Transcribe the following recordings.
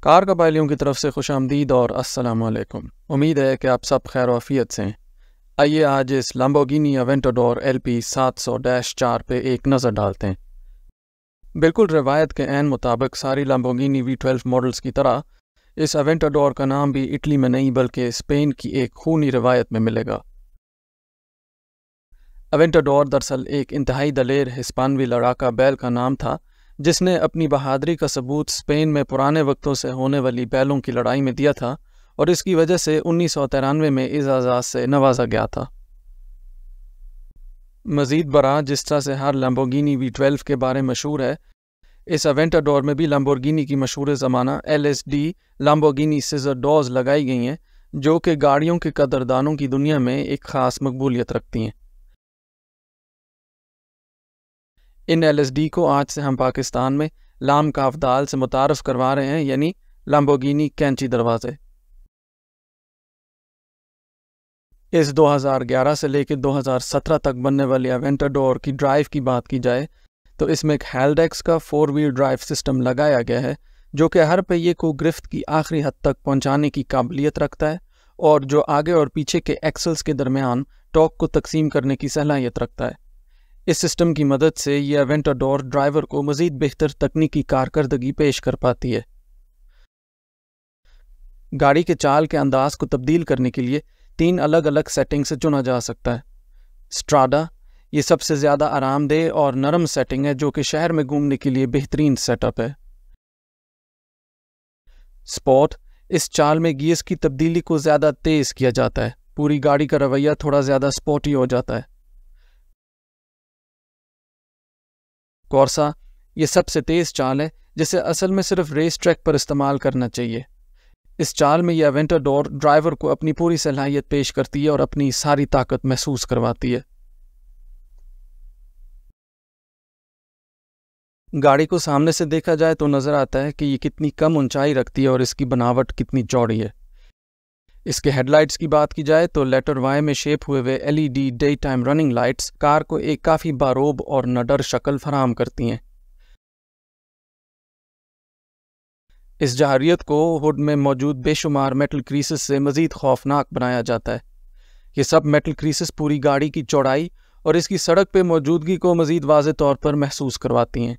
کار قبائلیوں کی طرف سے خوش آمدید اور السلام علیکم۔ امید ہے کہ آپ سب خیر و عافیت سے ہیں۔ آئیے آج اس لامبورگینی اوینٹاڈور LP 700-4 پہ ایک نظر ڈالتے ہیں۔ بالکل روایت کے عین مطابق ساری لامبورگینی V12 ماڈلز کی طرح اس اوینٹاڈور کا نام بھی اٹلی میں نہیں بلکہ اسپین کی ایک خونی روایت میں ملے گا۔ اوینٹاڈور دراصل ایک انتہائی دلیر ہسپانوی لڑاکا بیل کا نام تھا جس نے اپنی بہادری کا ثبوت اسپین میں پرانے وقتوں سے ہونے والی بیلوں کی لڑائی میں دیا تھا اور اس کی وجہ سے 1993 میں اعزازات سے نوازا گیا تھا۔ مزید برآں جس طرح سے ہر لامبورگینی V12 کے بارے مشہور ہے، اس اوینٹاڈور میں بھی لامبورگینی کی مشہور زمانہ LSD لامبورگینی سیزر ڈورز لگائی گئی ہیں جو کہ گاڑیوں کے قدردانوں کی دنیا میں ایک خاص مقبولیت رکھتی ہیں۔ ان LSD کو آج سے ہم پاکستان میں لام کاف دال سے متعارف کروا رہے ہیں، یعنی لامبورگینی کینچی دروازے۔ اس 2011 سے لے کے 2017 تک بننے والے اوینٹاڈور کی ڈرائیو کی بات کی جائے تو اس میں ایک ہیلڈیکس کا 4 ویل ڈرائیو سسٹم لگایا گیا ہے جو کہ ہر پہیے کو گرفت کی آخری حد تک پہنچانے کی قابلیت رکھتا ہے اور جو آگے اور پیچھے کے ایکسلز کے درمیان ٹارک کو تقسیم کرنے کی صلاحیت رکھتا ہے۔ اس سسٹم کی مدد سے یہ اوینٹاڈور ڈرائیور کو مزید بہتر تکنیکی کارکردگی پیش کر پاتی ہے۔ گاڑی کے چال کے انداز کو تبدیل کرنے کے لیے 3 الگ الگ سیٹنگ سے چنا جا سکتا ہے۔ اسٹراڈا یہ سب سے زیادہ آرام دہ اور نرم سیٹنگ ہے جو کہ شہر میں گھومنے کے لیے بہترین سیٹ اپ ہے۔ اسپورٹ اس چال میں گیئرز کی تبدیلی کو زیادہ تیز کیا جاتا ہے، پوری گاڑی کا رویہ تھوڑا زیادہ سپورٹی ہو جاتا ہے۔ کورسا یہ سب سے تیز چال ہے جسے اصل میں صرف ریس ٹریک پر استعمال کرنا چاہیے۔ اس چال میں یہ اوینٹاڈور ڈرائیور کو اپنی پوری صلاحیت پیش کرتی ہے اور اپنی ساری طاقت محسوس کرواتی ہے۔ گاڑی کو سامنے سے دیکھا جائے تو نظر آتا ہے کہ یہ کتنی کم اونچائی رکھتی ہے اور اس کی بناوٹ کتنی چوڑی ہے۔ اس کے ہیڈ لائٹس کی بات کی جائے تو لیٹر وائی میں شیپ ہوئے LED day time running lights car کو ایک کافی باروب اور نڈر شکل فراہم کرتی ہیں۔ اس جہریت کو ہوڈ میں موجود بے شمار میٹل کریسز سے مزید خوفناک بنایا جاتا ہے۔ یہ سب میٹل کریسز پوری گاڑی کی چوڑائی اور اس کی سڑک پہ موجودگی کو مزید واضح طور پر محسوس کرواتی ہیں۔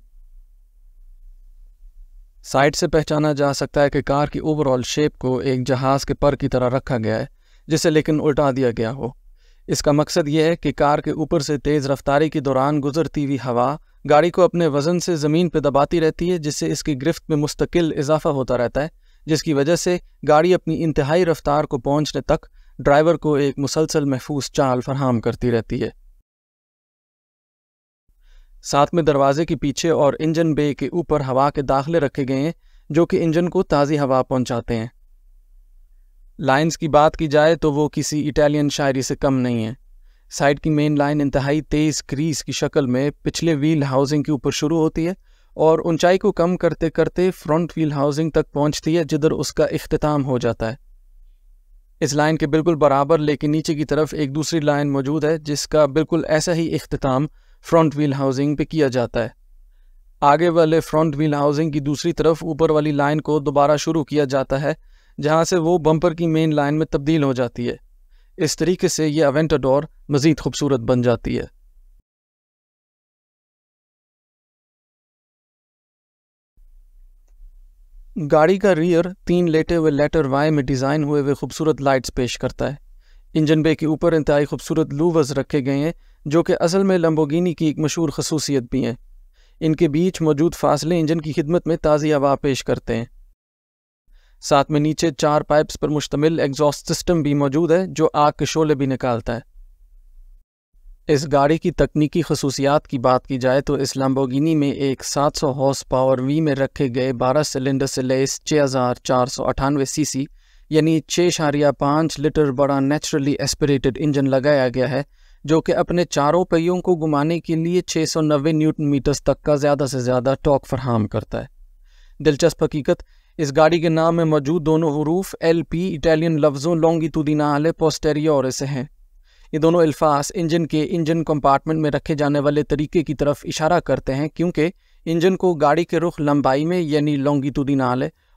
سائٹ سے پہچانا جا سکتا ہے کہ کار کی اوورآل شیپ کو ایک جہاز کے پر کی طرح رکھا گیا ہے جسے لیکن الٹا دیا گیا ہو۔ اس کا مقصد یہ ہے کہ کار کے اوپر سے تیز رفتاری کے دوران گزرتی ہوئی ہوا گاڑی کو اپنے وزن سے زمین پہ دباتی رہتی ہے جس سے اس کی گرفت میں مستقل اضافہ ہوتا رہتا ہے، جس کی وجہ سے گاڑی اپنی انتہائی رفتار کو پہنچنے تک ڈرائیور کو ایک مسلسل محفوظ چال فراہم کرتی رہتی ہے۔ ساتھ میں دروازے کے پیچھے اور انجن بے کے اوپر ہوا کے داخلے رکھے گئے ہیں جو کہ انجن کو تازی ہوا پہنچاتے ہیں۔ لائنز کی بات کی جائے تو وہ کسی اٹالین شاعری سے کم نہیں ہیں۔ سائڈ کی مین لائن انتہائی تیز کریز کی شکل میں پچھلے ویل ہاؤسنگ کے اوپر شروع ہوتی ہے اور اونچائی کو کم کرتے کرتے فرنٹ ویل ہاؤسنگ تک پہنچتی ہے جدھر اس کا اختتام ہو جاتا ہے۔ اس لائن کے بالکل برابر لیکن نیچے کی طرف ایک دوسری لائن موجود ہے جس کا بالکل ایسا ہی اختتام فرنٹ ویل ہاؤسنگ پہ کیا جاتا ہے۔ آگے والے فرنٹ ویل ہاؤسنگ کی دوسری طرف اوپر والی لائن کو دوبارہ شروع کیا جاتا ہے جہاں سے وہ بمپر کی مین لائن میں تبدیل ہو جاتی ہے۔ اس طریقے سے یہ اوینٹاڈور مزید خوبصورت بن جاتی ہے۔ گاڑی کا ریئر 3 لیٹے ہوئے لیٹر وائی میں ڈیزائن ہوئے خوبصورت لائٹس پیش کرتا ہے۔ انجن بے کے اوپر انتہائی خوبصورت لوورز رکھے گئے ہیں جو کہ اصل میں لامبورگینی کی ایک مشہور خصوصیت بھی ہیں۔ ان کے بیچ موجود فاصلے انجن کی خدمت میں تازی ہوا پیش کرتے ہیں۔ ساتھ میں نیچے 4 پائپس پر مشتمل ایگزاسٹ سسٹم بھی موجود ہے جو آگ کے شعلے بھی نکالتا ہے۔ اس گاڑی کی تکنیکی خصوصیات کی بات کی جائے تو اس لامبورگینی میں ایک 700 ہارس پاور وی میں رکھے گئے 12 سلنڈر سے لیس 6498 cc یعنی 6.5 لیٹر بڑا نیچرلی ایسپریٹڈ انجن لگایا گیا ہے جو کہ اپنے چاروں پہیوں کو گھمانے کے لیے 690 نیوٹن میٹرز تک کا زیادہ سے زیادہ ٹارک فراہم کرتا ہے۔ دلچسپ حقیقت اس گاڑی کے نام میں موجود دونوں حروف LP اٹالین لفظوں لونگیٹودینالے پوسٹیریورے سے ہیں۔ یہ دونوں الفاظ انجن کے انجن کمپارٹمنٹ میں رکھے جانے والے طریقے کی طرف اشارہ کرتے ہیں کیونکہ انجن کو گاڑی کے رخ لمبائی میں یعنی لونگیٹودینالے